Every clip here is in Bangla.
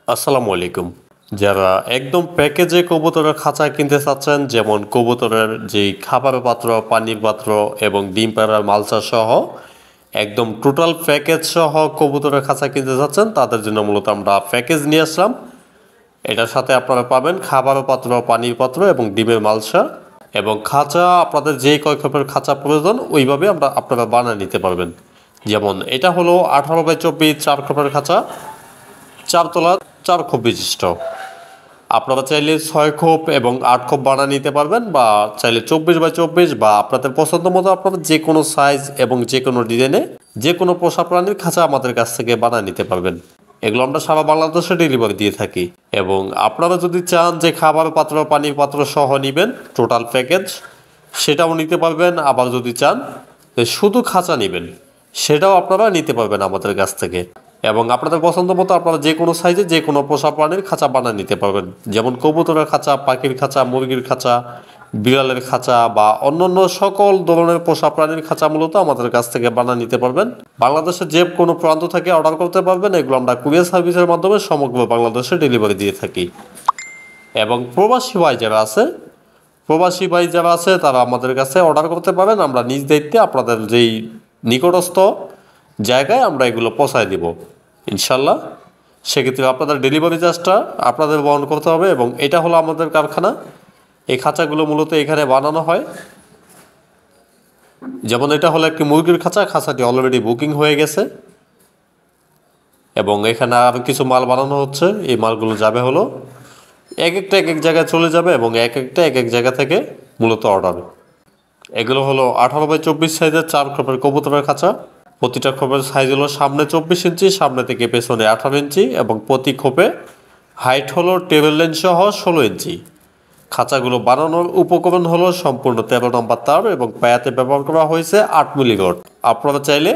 আসসালামু আলাইকুম। যারা একদম প্যাকেজে কবুতরের খাঁচা কিনতে চাচ্ছেন, যেমন কবুতরের যেই খাবারের পাত্র, পানির পাত্র এবং ডিম পাড়ার মালসা সহ একদম টোটাল প্যাকেজ সহ কবুতরের খাঁচা কিনতে চাচ্ছেন, তাদের জন্য মূলত আমরা প্যাকেজ নিয়ে আসলাম। এটার সাথে আপনারা পাবেন খাবারের পাত্র, পানির পাত্র এবং ডিমের মালসা এবং খাঁচা। আপনাদের যেই কয় খোপের খাঁচা প্রয়োজন ওইভাবে আপনারা বানিয়ে নিতে পারবেন। যেমন এটা হলো 18x24 4 খোপের খাঁচা, 4 তলা 4 খোপ বিশিষ্ট। আপনারা চাইলে 6 খোপ এবং 8 খোপ বানিয়ে নিতে পারবেন, বা চাইলে 24x24 বা আপনাদের পছন্দ মতো আপনারা যে কোনো সাইজ এবং যে কোনো ডিজাইনে যে কোনো পোষা প্রাণীর খাঁচা আমাদের কাছ থেকে বানিয়ে নিতে পারবেন। এগুলো আমরা সারা বাংলাদেশে ডেলিভারি দিয়ে থাকি। এবং আপনারা যদি চান যে খাবার পাত্র, পানির পাত্র সহ নেবেন টোটাল প্যাকেজ, সেটাও নিতে পারবেন। আবার যদি চান যে শুধু খাঁচা নেবেন, সেটাও আপনারা নিতে পারবেন আমাদের কাছ থেকে। এবং আপনাদের পছন্দ মতো আপনারা যে কোনো সাইজে যে কোনো পোষা প্রাণীর খাঁচা বানিয়ে নিতে পারবেন। যেমন কবুতরের খাঁচা, পাখির খাঁচা, মুরগির খাঁচা, বিড়ালের খাঁচা বা অন্যান্য সকল ধরনের পোষা প্রাণীর খাঁচা মূলত আমাদের কাছ থেকে বানিয়ে নিতে পারবেন। বাংলাদেশের যে কোনো প্রান্ত থেকে অর্ডার করতে পারবেন। এগুলো আমরা কুরিয়ার সার্ভিসের মাধ্যমে সমগ্র বাংলাদেশে ডেলিভারি দিয়ে থাকি। এবং প্রবাসী ভাই যারা আছে তারা আমাদের কাছে অর্ডার করতে পারেন। আমরা নিজ দায়িত্বে আপনাদের যেই নিকটস্থ জায়গায় আমরা এগুলো পৌঁছায় দিব ইনশাল্লাহ। সেক্ষেত্রে আপনাদের ডেলিভারি চার্জটা আপনাদের বহন করতে হবে। এবং এটা হলো আমাদের কারখানা। এই খাঁচাগুলো মূলত এখানে বানানো হয়। যেমন এটা হলো একটি মুরগির খাঁচা, খাঁচাটি অলরেডি বুকিং হয়ে গেছে এবং এখানে আরও কিছু মাল বানানো হচ্ছে। এই মালগুলো যাবে হলো এক একটা এক এক জায়গায় চলে যাবে এবং এক একটা এক এক জায়গা থেকে মূলত অর্ডার। এগুলো হলো 18x24 সাইজের 4 খোপের কবুতরের খাঁচা। প্রতিটা খোপের সাইজ হলো সামনে 24 ইঞ্চি, সামনে থেকে পেছনে 18 ইঞ্চি এবং প্রতি খোপে হাইট হলো টেবিল লাইন সহ 16 ইঞ্চি। খাঁচাগুলো বানানোর উপকরণ হলো সম্পূর্ণ 13 নম্বর তার এবং পায়াতে ব্যবহার করা হয়েছে 8 মিলি রড। আপনারা চাইলে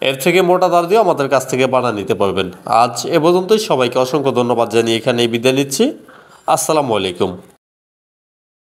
এর থেকে মোটা তার দিয়েও আমাদের কাছ থেকে বানিয়ে নিতে পারবেন। আজ এ পর্যন্তই। সবাইকে অসংখ্য ধন্যবাদ জানিয়ে এখানেই বিদায় নিচ্ছি। আসসালামু আলাইকুম।